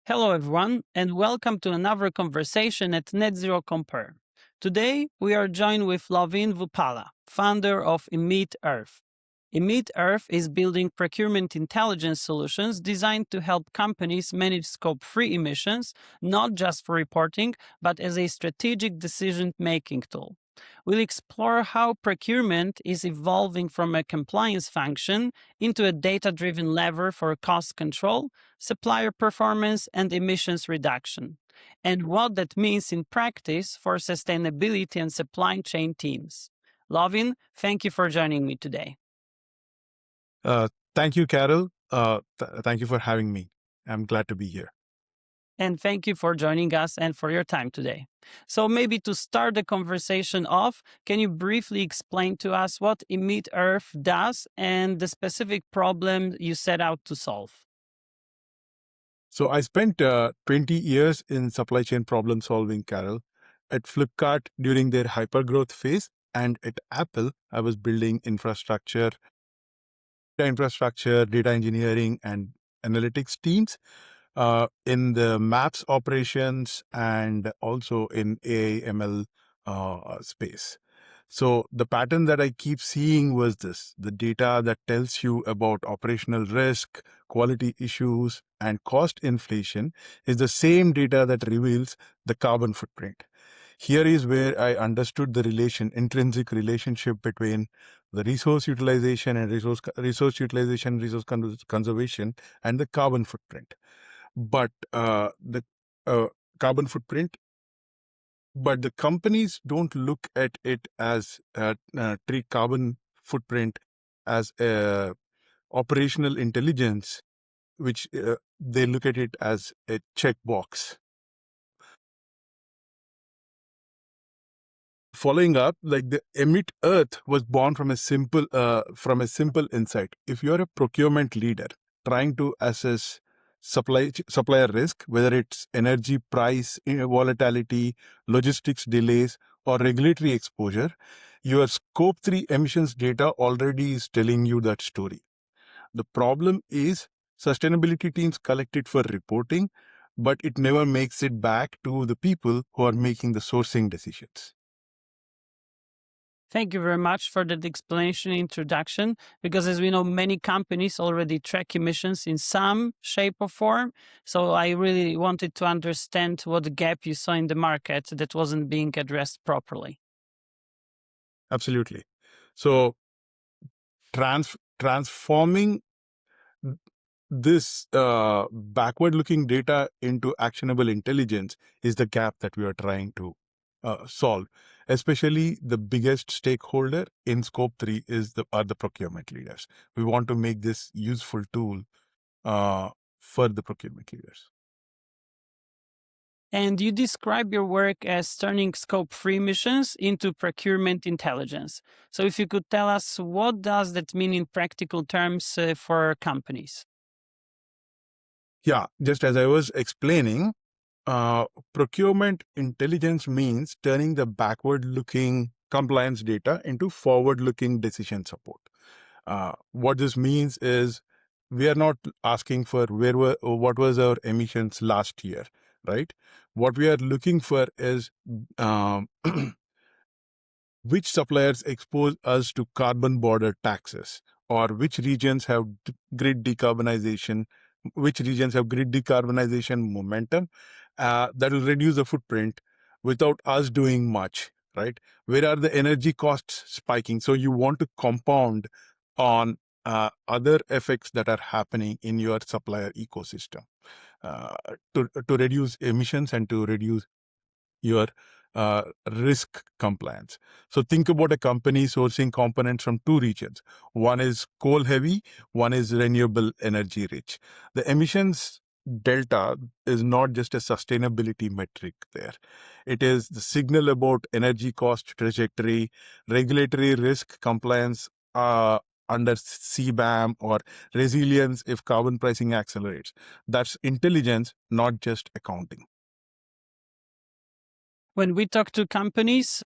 Hello, everyone, and welcome to another conversation at Net Zero Compare. Today, we are joined with Loveen Vuppala, founder of Emit Earth. Emit Earth is building procurement intelligence solutions designed to help companies manage Scope 3 emissions, not just for reporting, but as a strategic decision-making tool. We'll explore how procurement is evolving from a compliance function into a data-driven lever for cost control, supplier performance, and emissions reduction, and what that means in practice for sustainability and supply chain teams. Loveen, thank you for joining me today. Thank you, Karol. Thank you for having me. I'm glad to be here. And thank you for joining us and for your time today. So maybe to start the conversation off, can you briefly explain to us what Emit Earth does and the specific problem you set out to solve? So I spent 20 years in supply chain problem solving, Karol. At Flipkart during their hypergrowth phase, and at Apple, I was building infrastructure, data engineering, and analytics teams in the maps operations and also in AI ML space. So the pattern that I keep seeing was this: the data that tells you about operational risk, quality issues, and cost inflation is the same data that reveals the carbon footprint. Here is where I understood the intrinsic relationship between the resource utilization and resource conservation, and the carbon footprint. But the carbon footprint, but the companies don't look at it as treat carbon footprint as operational intelligence, which they look at it as a checkbox. Following up, like the Emit Earth was born from a simple insight. If you're a procurement leader trying to assess supplier risk, whether it's energy price volatility, logistics delays, or regulatory exposure, your Scope 3 emissions data already is telling you that story. The problem is sustainability teams collect it for reporting, but it never makes it back to the people who are making the sourcing decisions. Thank you very much for that explanation and introduction, because as we know, many companies already track emissions in some shape or form. So I really wanted to understand what gap you saw in the market that wasn't being addressed properly. Absolutely. So transforming this backward-looking data into actionable intelligence is the gap that we are trying to solve. Especially the biggest stakeholder in Scope 3 are the procurement leaders. We want to make this useful tool for the procurement leaders. And you describe your work as turning Scope 3 emissions into procurement intelligence. So if you could tell us, what does that mean in practical terms for companies? Yeah, just as I was explaining, procurement intelligence means turning the backward-looking compliance data into forward-looking decision support. What this means is we are not asking for what was our emissions last year, right? What we are looking for is which suppliers expose us to carbon border taxes, or which regions have which regions have grid decarbonization momentum that will reduce the footprint without us doing much, right? Where are the energy costs spiking? So you want to compound on other effects that are happening in your supplier ecosystem to reduce emissions and to reduce your risk compliance. So think about a company sourcing components from two regions. One is coal heavy, one is renewable energy rich. The emissions delta is not just a sustainability metric there. It is the signal about energy cost trajectory, regulatory risk compliance under CBAM, or resilience if carbon pricing accelerates. That's intelligence, not just accounting. When we talk to companies,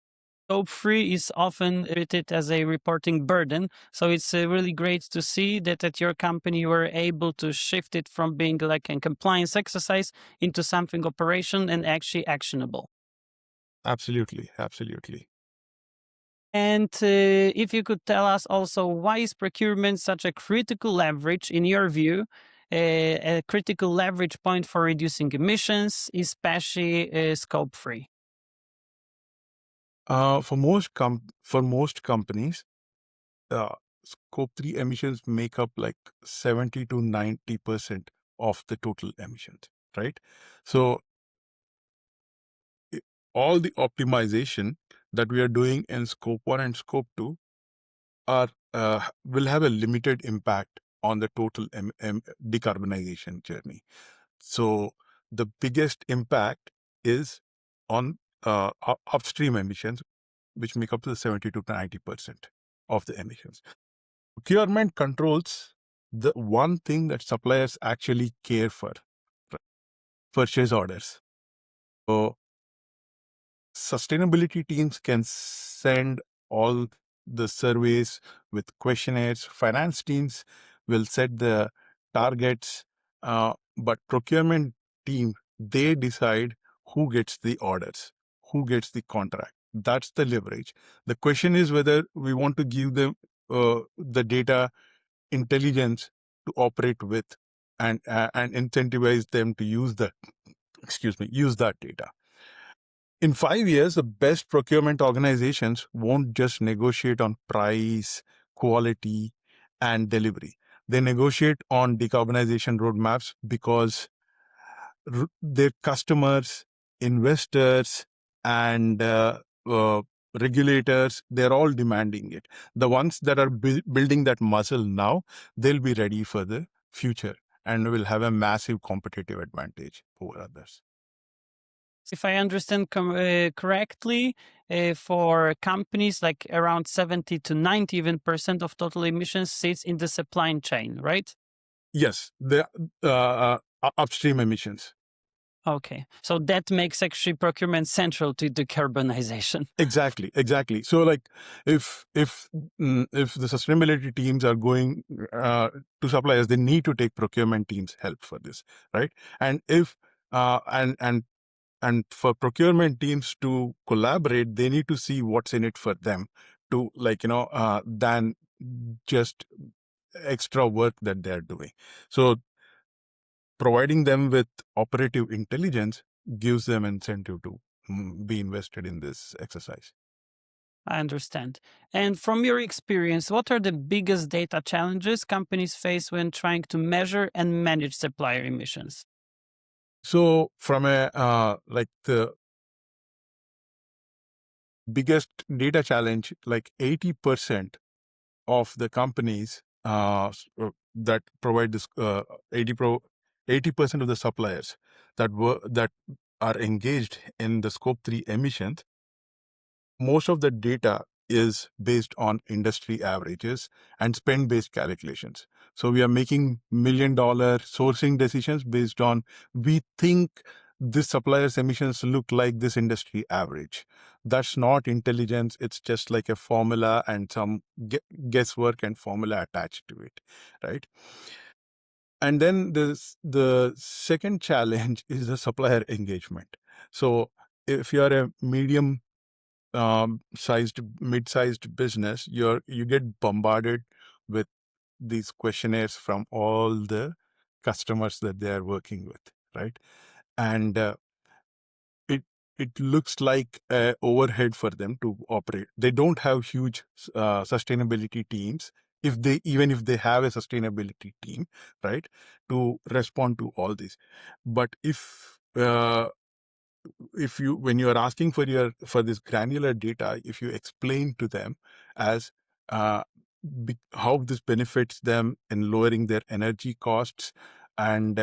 Scope 3 is often treated as a reporting burden. So it's really great to see that at your company you were able to shift it from being like a compliance exercise into something operation and actually actionable. Absolutely, absolutely. And if you could tell us also, why is procurement such a critical leverage, in your view, a critical leverage point for reducing emissions, especially scope 3? For most companies, uh, scope 3 emissions make up like 70 to 90% of the total emissions, right? So i- all the optimization that we are doing in scope 1 and scope 2 are will have a limited impact on the total decarbonization journey. So the biggest impact is on upstream emissions, which make up to 70 to 90% of the emissions. Procurement controls the one thing that suppliers actually care for, right? Purchase orders. So sustainability teams can send all the surveys with questionnaires. Finance teams will set the targets, but procurement team, they decide who gets the orders, who gets the contract. That's the leverage. The question is whether we want to give them the data intelligence to operate with, and incentivize them to use that data. In 5 years, the best procurement organizations won't just negotiate on price, quality, and delivery. They negotiate on decarbonization roadmaps because their customers, investors, and regulators, they're all demanding it. The ones that are building that muscle now, they'll be ready for the future and will have a massive competitive advantage over others. If I understand correctly, for companies, like around 70 to 90 even percent of total emissions sits in the supply chain, right? Yes, the upstream emissions. Okay, so that makes actually procurement central to decarbonization. Exactly. So, like, if the sustainability teams are going to suppliers, they need to take procurement teams' help for this, right? And if and for procurement teams to collaborate, they need to see what's in it for them, to, like, than just extra work that they're doing. So providing them with operative intelligence gives them incentive to be invested in this exercise. I understand. And from your experience, what are the biggest data challenges companies face when trying to measure and manage supplier emissions? So from a like the biggest data challenge, like 80% of the companies that provide this 80% of the suppliers that are engaged in the scope 3 emissions, most of the data is based on industry averages and spend based calculations. So we are making $1 million sourcing decisions based on, we think this supplier's emissions look like this industry average. That's not intelligence. It's just like a formula and some guesswork and formula attached to it, right? And then the second challenge is the supplier engagement. So if you are a mid-sized business, you get bombarded with these questionnaires from all the customers that they are working with, right? And it it looks like a overhead for them to operate. They don't have huge sustainability teams. If they have a sustainability team, right, to respond to all this. But if you when you are asking for this granular data, if you explain to them as uh, how this benefits them in lowering their energy costs and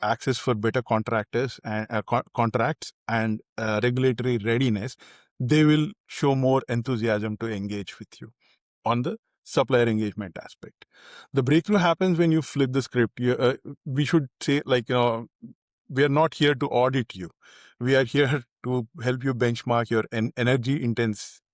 access for better contractors and contracts and regulatory readiness, they will show more enthusiasm to engage with you on the supplier engagement aspect. The breakthrough happens when you flip the script. We should say, like, we are not here to audit you. We are here to help you benchmark your energy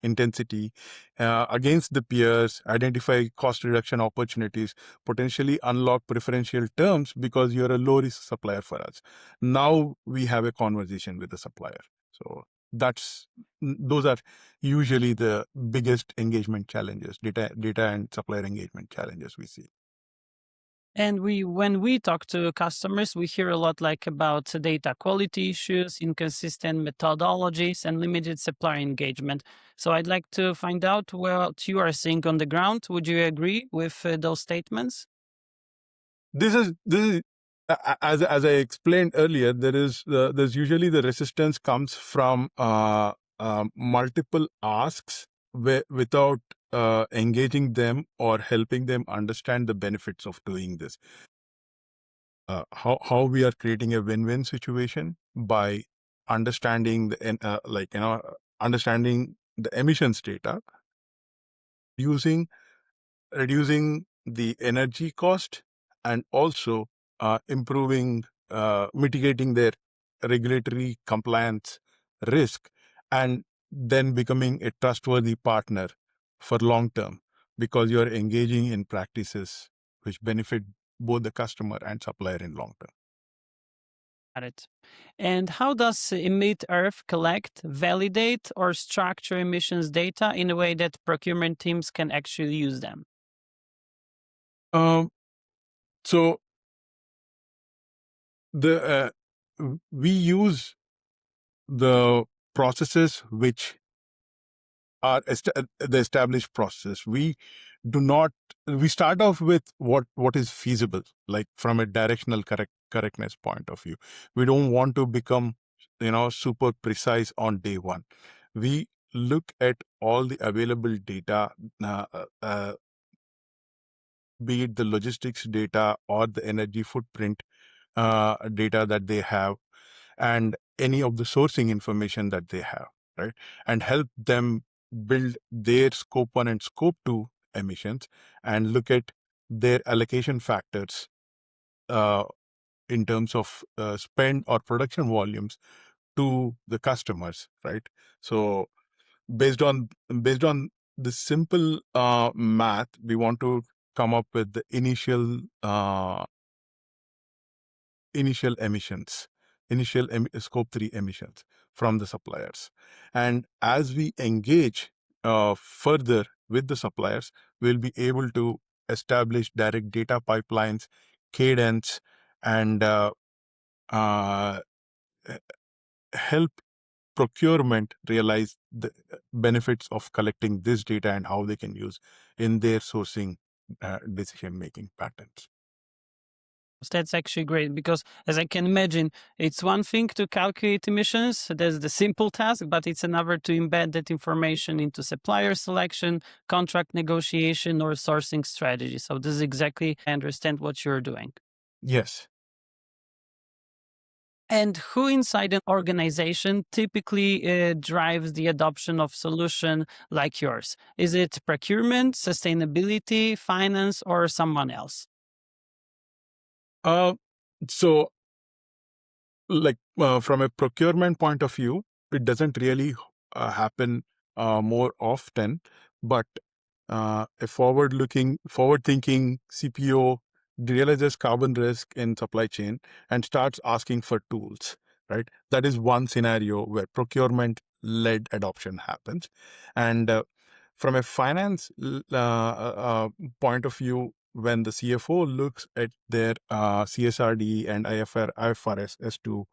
intensity against the peers, identify cost reduction opportunities, potentially unlock preferential terms because you're a low risk supplier for us. Now we have a conversation with the supplier. So those are usually the biggest engagement challenges, data and supplier engagement challenges we see. And when we talk to customers, we hear a lot like about data quality issues, inconsistent methodologies, and limited supplier engagement. So I'd like to find out what you are seeing on the ground. Would you agree with those statements? This is as I explained earlier. There's usually the resistance comes from multiple asks without engaging them or helping them understand the benefits of doing this. How we are creating a win-win situation by understanding understanding the emissions data, using reducing the energy cost, and also mitigating their regulatory compliance risk, and then becoming a trustworthy partner for long term, because you are engaging in practices which benefit both the customer and supplier in long term. Got it. And how does Emit Earth collect, validate, or structure emissions data in a way that procurement teams can actually use them? Um, so the we use the processes which are the established process. We start off with what is feasible, like from a directional correctness point of view. We don't want to become super precise on day one. We look at all the available data, uh, uh, be it the logistics data or the energy footprint data that they have, and any of the sourcing information that they have, right? And help them build their scope 1 and scope 2 emissions, and look at their allocation factors uh, in terms of spend or production volumes to the customers, right? So based on the simple math, we want to come up with the initial emissions, scope 3 emissions from the suppliers. And as we engage further with the suppliers, we'll be able to establish direct data pipelines, cadence, and uh, help procurement realize the benefits of collecting this data and how they can use in their sourcing decision making patterns. That's actually great because, as I can imagine, it's one thing to calculate emissions. That's the simple task, but it's another to embed that information into supplier selection, contract negotiation, or sourcing strategy. So, this is exactly, I understand what you're doing. Yes. And who inside an organization typically drives the adoption of solution like yours? Is it procurement, sustainability, finance, or someone else? Uh, so from a procurement point of view, it doesn't really happen more often, but a forward-thinking CPO realizes carbon risk in supply chain and starts asking for tools, right? That is one scenario where procurement-led adoption happens. And from a finance point of view, when the CFO looks at their CSRD and IFRS as to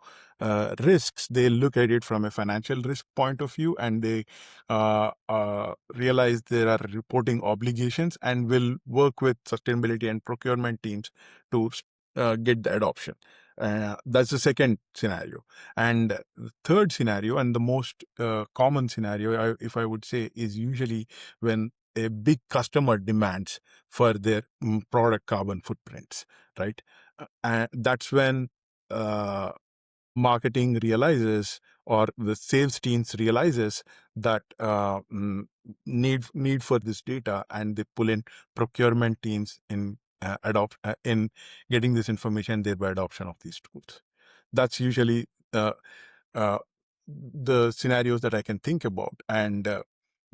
risks, they look at it from a financial risk point of view, and they realize there are reporting obligations, and will work with sustainability and procurement teams to get the adoption. That's the second scenario. And the third scenario, and the most common scenario, if I would say, is usually when a big customer demands for their product carbon footprints, right? And that's when marketing realizes, or the sales teams realizes, that need for this data, and they pull in procurement teams in getting this information, thereby adoption of these tools. That's usually uh, the scenarios that I can think about. And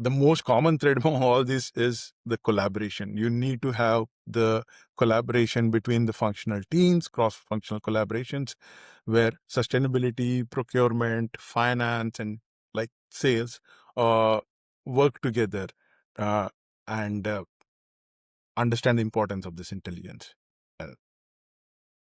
the most common thread among all this is the collaboration. You need to have the collaboration between the functional teams, cross-functional collaborations, where sustainability, procurement, finance, and like sales work together uh, and understand the importance of this intelligence.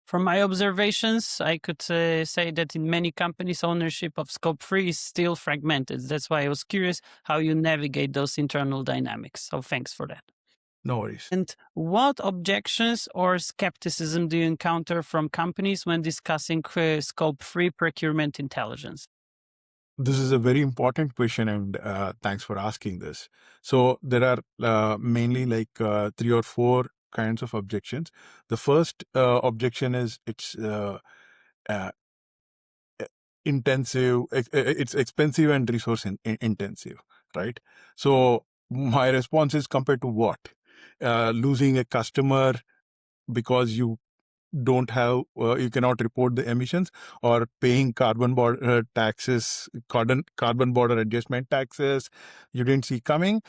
From my observations, I could say that in many companies, ownership of Scope 3 is still fragmented. That's why I was curious how you navigate those internal dynamics. So thanks for that. No worries. And what objections or skepticism do you encounter from companies when discussing Scope 3 procurement intelligence? This is a very important question, and thanks for asking this. So there are mainly like 3 or 4 kinds of objections. The first objection is uh, intensive, it's expensive and resource intensive, right? So my response is, compared to what? Losing a customer because you cannot report the emissions, or paying carbon border taxes, carbon border adjustment taxes you didn't see coming.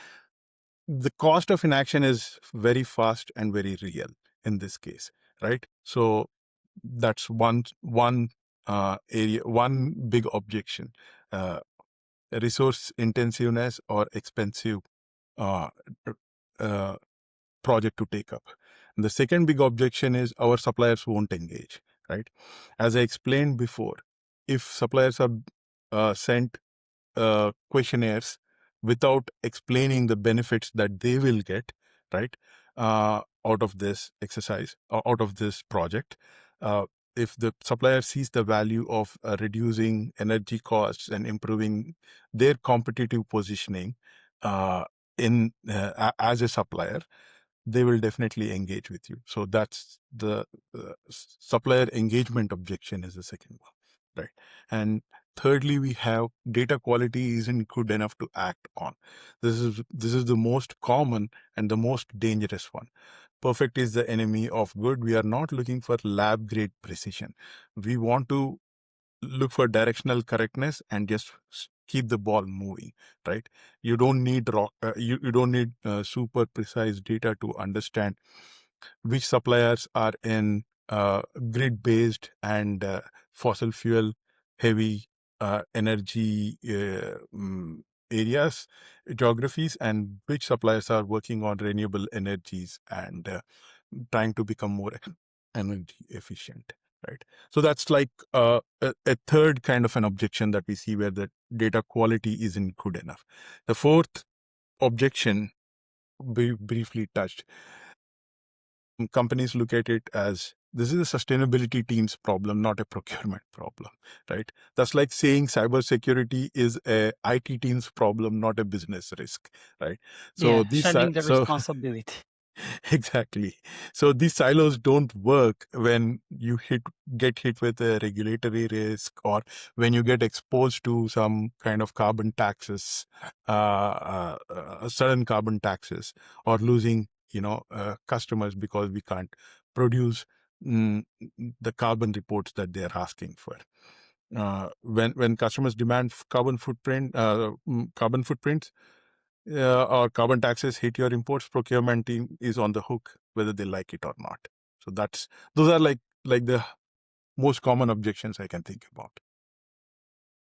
The cost of inaction is very fast and very real in this case, right? So that's one area, one big objection: uh, resource intensiveness or expensive uh, uh, project to take up. And the second big objection is our suppliers won't engage, right? As I explained before, if suppliers are sent questionnaires without explaining the benefits that they will get, right, out of this exercise, or out of this project, uh, if the supplier sees the value of reducing energy costs and improving their competitive positioning as a supplier, they will definitely engage with you. So that's the supplier engagement objection is the second one, right? And thirdly, we have data quality isn't good enough to act on. This is the most common and the most dangerous one. Perfect is the enemy of good. We are not looking for lab grade precision. We want to look for directional correctness and just keep the ball moving, right? You don't need you don't need super precise data to understand which suppliers are in grid based and fossil fuel heavy energy areas, geographies, and which suppliers are working on renewable energies and trying to become more energy efficient, right? So that's like a third kind of an objection that we see, where the data quality isn't good enough. The fourth objection we briefly touched. Companies look at it as, this is a sustainability team's problem, not a procurement problem, right? That's like saying cybersecurity is a IT team's problem, not a business risk, right? So Yeah, these shedding the so responsibility. exactly. So these silos don't work when you get hit with a regulatory risk, or when you get exposed to some kind of carbon taxes, sudden carbon taxes, or losing customers because we can't produce mm, the carbon reports that they're asking for. When customers demand carbon footprints, or carbon taxes hit your imports, procurement team is on the hook whether they like it or not. So those are like the most common objections I can think about.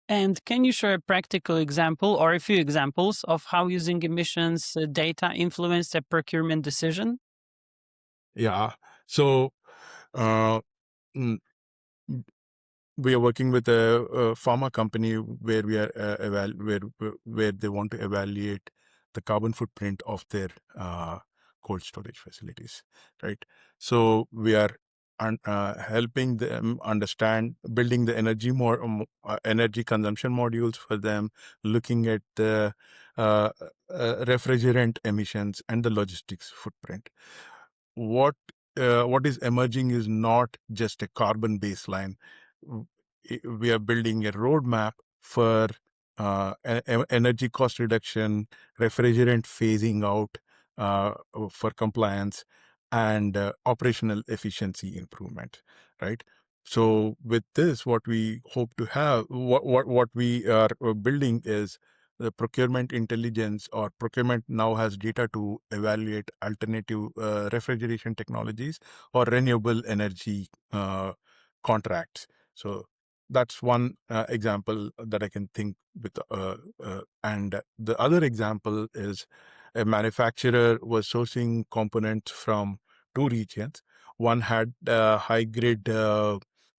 And can you share a practical example or a few examples of how using emissions data influenced a procurement decision? Yeah. So uh, mm, we are working with a pharma company where we are where they want to evaluate the carbon footprint of their cold storage facilities, right? So we are helping them understand, building the energy consumption modules for them, looking at the uh, refrigerant emissions and the logistics footprint. What is emerging is not just a carbon baseline. We are building a roadmap for energy cost reduction, refrigerant phasing out for compliance, and operational efficiency improvement, right? So with this, what we hope to have, what we are building is the procurement intelligence, or procurement now has data to evaluate alternative refrigeration technologies or renewable energy contracts. So that's one example that I can think with. And the other example is a manufacturer was sourcing components from two regions. One had high grid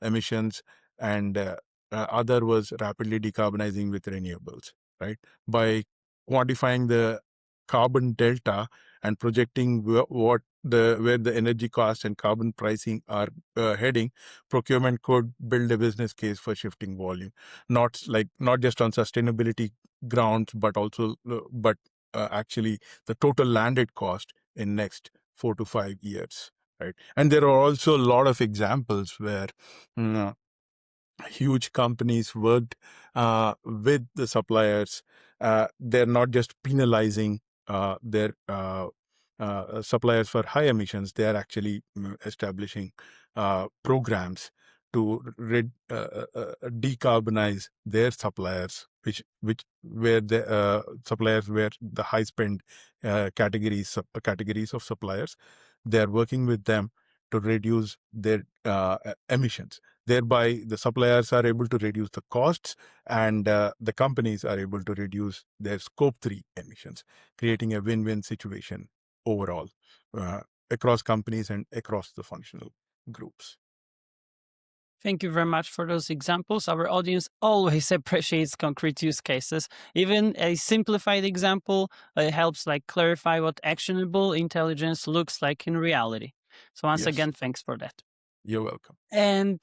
emissions, and other was rapidly decarbonizing with renewables. Right, by quantifying the carbon delta and projecting what the where the energy costs and carbon pricing are heading, procurement could build a business case for shifting volume, not just on sustainability grounds, but also but actually the total landed cost in next 4 to 5 years. Right, and there are also a lot of examples where mm, huge companies worked with the suppliers. They're not just penalizing their suppliers for high emissions. They are actually establishing programs to decarbonize their suppliers, which where the suppliers where the high spend categories of suppliers. They are working with them to reduce their emissions. Thereby, the suppliers are able to reduce the costs, and the companies are able to reduce their scope 3 emissions, creating a win-win situation overall uh, across companies and across the functional groups. Thank you very much for those examples. Our audience always appreciates concrete use cases. Even a simplified example helps like clarify what actionable intelligence looks like in reality. So once Yes, again, thanks for that. you're welcome. And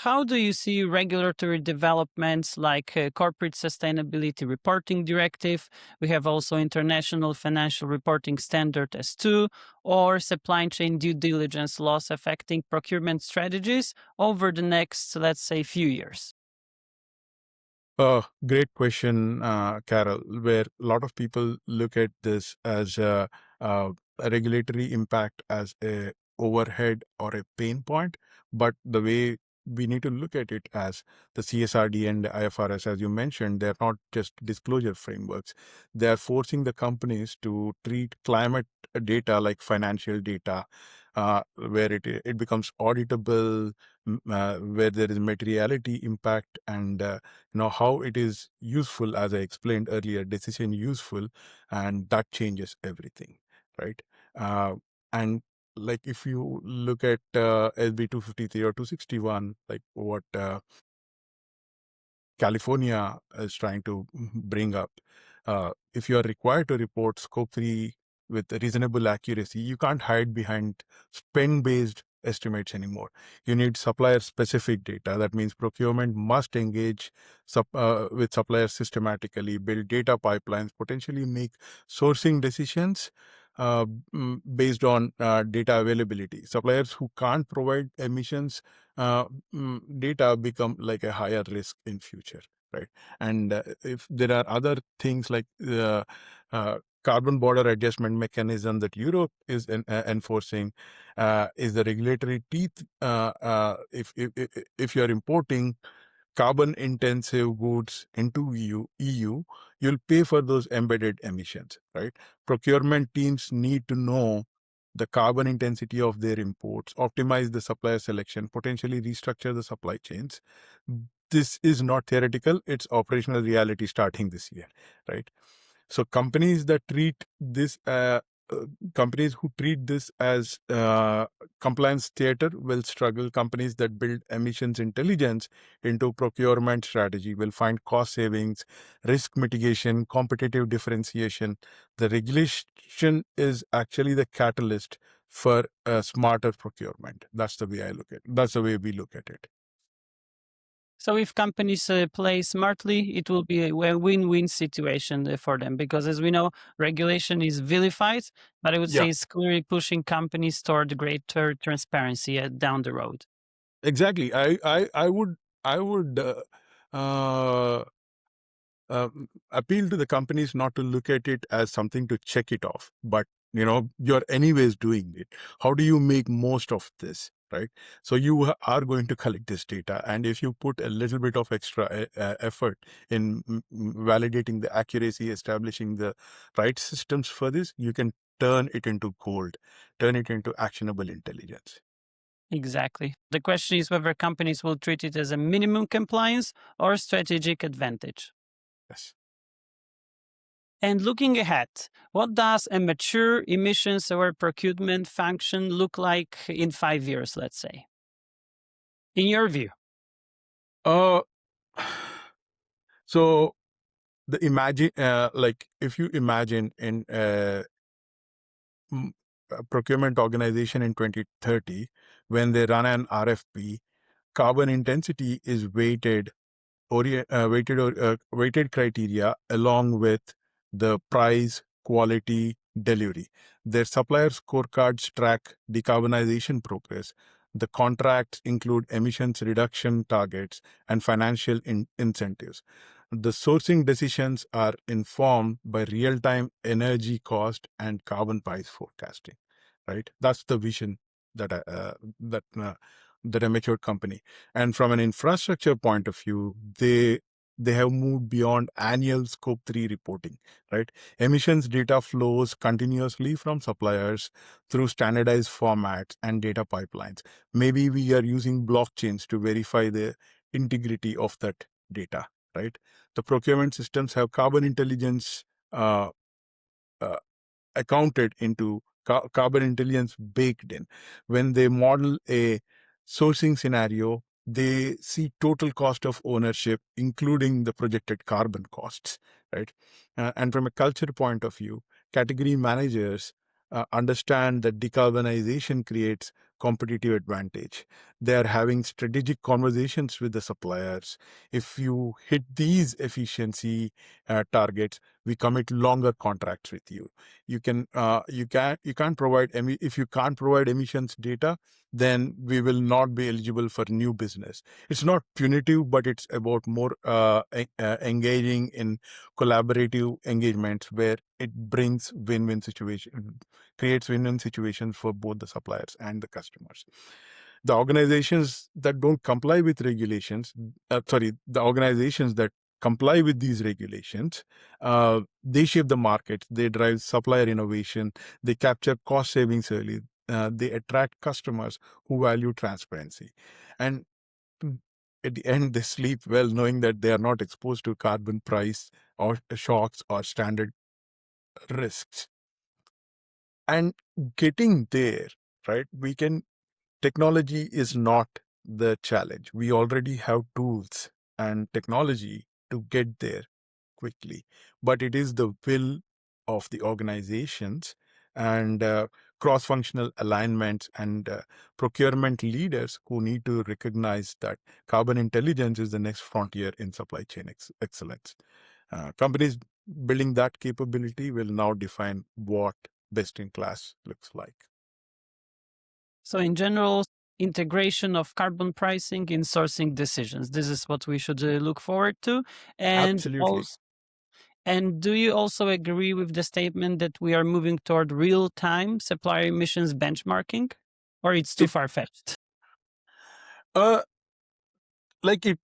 how do you see regulatory developments like corporate sustainability reporting directive? We have also international financial reporting standard S2 or supply chain due diligence laws affecting procurement strategies over the next, let's say, few years. Great question, Carol, where a lot of people look at this as a regulatory impact as a overhead or a pain point. But the way we need to look at it as the CSRD and IFRS, as you mentioned, they're not just disclosure frameworks. They're forcing the companies to treat climate data like financial data, where it becomes auditable, where there is materiality impact, and how it is useful, as I explained earlier, decision useful, and that changes everything, right? And like if you look at SB 253 or 261, like what California is trying to bring up. If you are required to report scope 3 with reasonable accuracy, you can't hide behind spend based estimates anymore. You need supplier specific data. That means procurement must engage with suppliers systematically, build data pipelines, potentially make sourcing decisions based on data availability. Suppliers who can't provide emissions data become like a higher risk in future, right? And if there are other things like carbon border adjustment mechanism that Europe is enforcing, is the regulatory teeth. If you are importing carbon intensive goods into EU, you'll pay for those embedded emissions, right? Procurement teams need to know the carbon intensity of their imports, optimize the supplier selection, potentially restructure the supply chains. This is not theoretical, it's operational reality starting this year, right? So companies who treat this as compliance theater will struggle. Companies that build emissions intelligence into procurement strategy will find cost savings, risk mitigation, competitive differentiation. The regulation is actually the catalyst for smarter procurement. That's the way I look at it. That's the way we look at it. So if companies play smartly, it will be a win-win situation for them because, as we know, regulation is vilified, but I would Yeah, say it's clearly pushing companies toward greater transparency down the road. exactly. I would uh, appeal to the companies not to look at it as something to check it off, but you're anyways doing it. How do you make most of this, right? So you are going to collect this data, and if you put a little bit of extra effort in validating the accuracy, establishing the right systems for this, you can turn it into gold, turn it into actionable intelligence. Exactly. The question is whether companies will treat it as a minimum compliance or strategic advantage. Yes. And looking ahead, what does a mature emissions or procurement function look like in 5 years, let's say? In your view? Uh, so the imagine, like if you imagine in a procurement organization in 2030, when they run an RFP, carbon intensity is weighted criteria along with the price, quality, delivery. Their supplier scorecards track decarbonization progress. The contracts include emissions reduction targets and financial incentives. The sourcing decisions are informed by real-time energy cost and carbon price forecasting. Right, that's the vision that that a mature company. And from an infrastructure point of view, they have moved beyond annual scope 3 reporting, right? Emissions data flows continuously from suppliers through standardized formats and data pipelines. Maybe we are using blockchains to verify the integrity of that data, right? The procurement systems have carbon intelligence uh, uh, accounted into carbon intelligence baked in. When they model a sourcing scenario, they see total cost of ownership, including the projected carbon costs, right? And from a culture point of view, category managers understand that decarbonization creates competitive advantage. They are having strategic conversations with the suppliers. If you hit these efficiency targets, we commit longer contracts with you. You can't provide if you can't provide emissions data, then we will not be eligible for new business. It's not punitive, but it's about more engaging in collaborative engagements where it brings win-win situation, creates win-win situations for both the suppliers and the customers. The organizations that don't comply with regulations, the organizations that comply with these regulations, they shape the market, they drive supplier innovation, they capture cost savings early, they attract customers who value transparency. And at the end, they sleep well knowing that they are not exposed to carbon price or shocks or standard risks. And getting there, right, technology is not the challenge. We already have tools and technology to get there quickly, but it is the will of the organizations and cross-functional alignments and procurement leaders who need to recognize that carbon intelligence is the next frontier in supply chain excellence. Companies building that capability will now define what best in class looks like. So, in general, integration of carbon pricing in sourcing decisions. This is what we should look forward to. And Absolutely. also, and do you also agree with the statement that we are moving toward real-time supplier emissions benchmarking, or it's too It far-fetched? uh, like it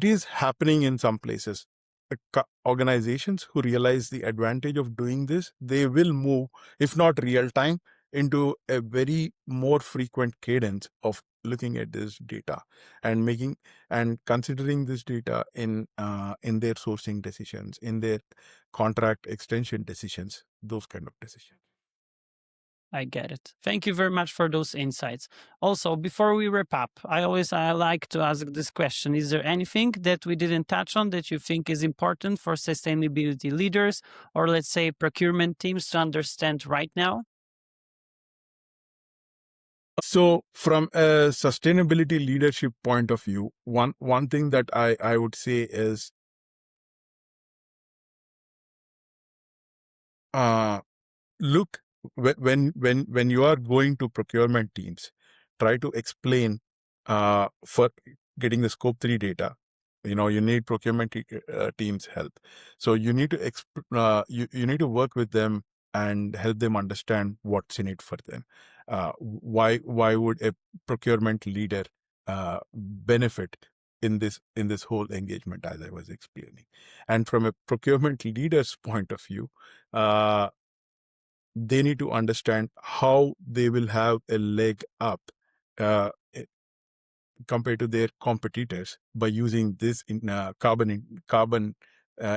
is happening in some places. Organizations who realize the advantage of doing this, they will move, if not real time, into a very more frequent cadence of looking at this data and making and considering this data in their sourcing decisions, in their contract extension decisions, those kind of decisions. I get it. Thank you very much for those insights. Also, before we wrap up, I like to ask this question. Is there anything that we didn't touch on that you think is important for sustainability leaders or, let's say, procurement teams to understand right now? So, from a sustainability leadership point of view, one thing that I would say is uh, look, when you are going to procurement teams, try to explain for getting the scope 3 data. You need procurement teams help, so you need to you need to work with them and help them understand what's in it for them. Why would a procurement leader benefit in this whole engagement, as I was explaining? And from a procurement leader's point of view, they need to understand how they will have a leg up uh, compared to their competitors by using this carbon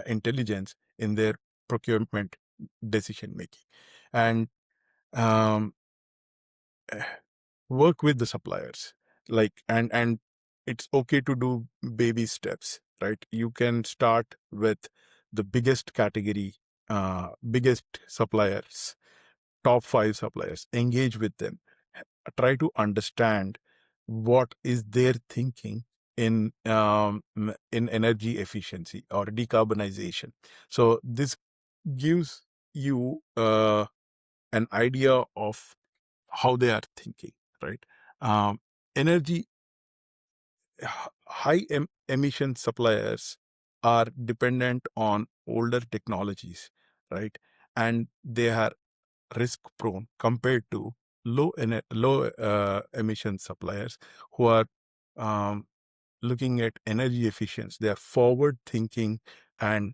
intelligence in their procurement decision making. And um, work with the suppliers, and it's okay to do baby steps, right? You can start with the biggest category, biggest suppliers, top 5 suppliers, engage with them, try to understand what is their thinking in energy efficiency or decarbonization. So this gives you an idea of how they are thinking, right? Um, energy high emission suppliers are dependent on older technologies, right? And they are risk prone compared to low emission suppliers who are um, looking at energy efficiency. They are forward thinking and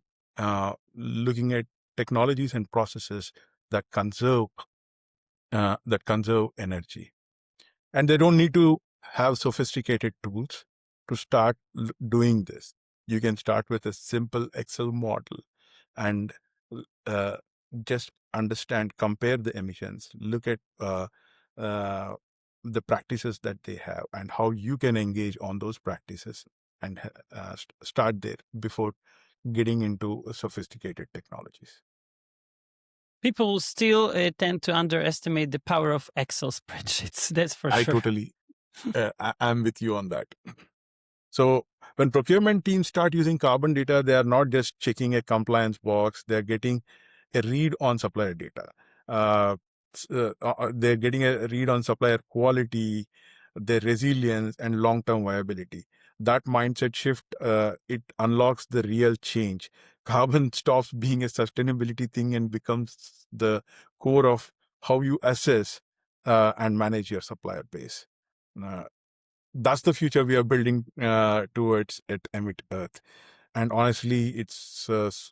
looking at technologies and processes that conserve energy. And they don't need to have sophisticated tools to start doing this. You can start with a simple Excel model and uh, just understand, compare the emissions, look at uh, the practices that they have and how you can engage on those practices, and start there before getting into sophisticated technologies. People still tend to underestimate the power of Excel spreadsheets. That's for I sure. totally, I'm with you on that. So when procurement teams start using carbon data, they are not just checking a compliance box, they're getting a read on supplier data. They're getting a read on supplier quality, their resilience, and long-term viability. That mindset shift, it unlocks the real change. Carbon stops being a sustainability thing and becomes the core of how you assess and manage your supplier base. Uh, that's the future we are building towards at Emit Earth. And honestly, it's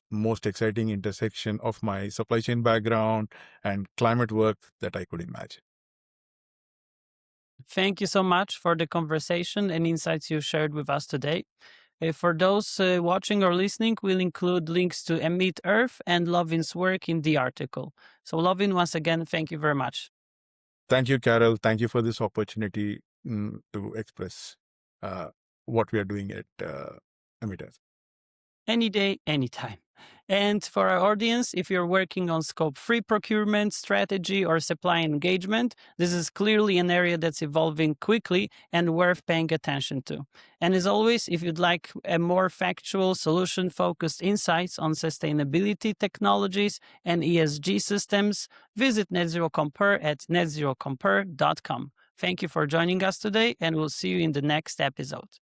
most exciting intersection of my supply chain background and climate work that I could imagine. Thank you so much for the conversation and insights you shared with us today. For those watching or listening, we'll include links to Emit Earth and Loveen's work in the article. So, Loveen, once again, thank you very much. Thank you, Karol. Thank you for this opportunity to express what we are doing at Emit Earth. Any day, anytime. And for our audience, if you're working on scope 3 procurement, strategy, or supply engagement, this is clearly an area that's evolving quickly and worth paying attention to. And as always, if you'd like a more factual, solution focused insights on sustainability technologies and ESG systems, visit NetZeroCompare at netzerocompare.com. Thank you for joining us today, and we'll see you in the next episode.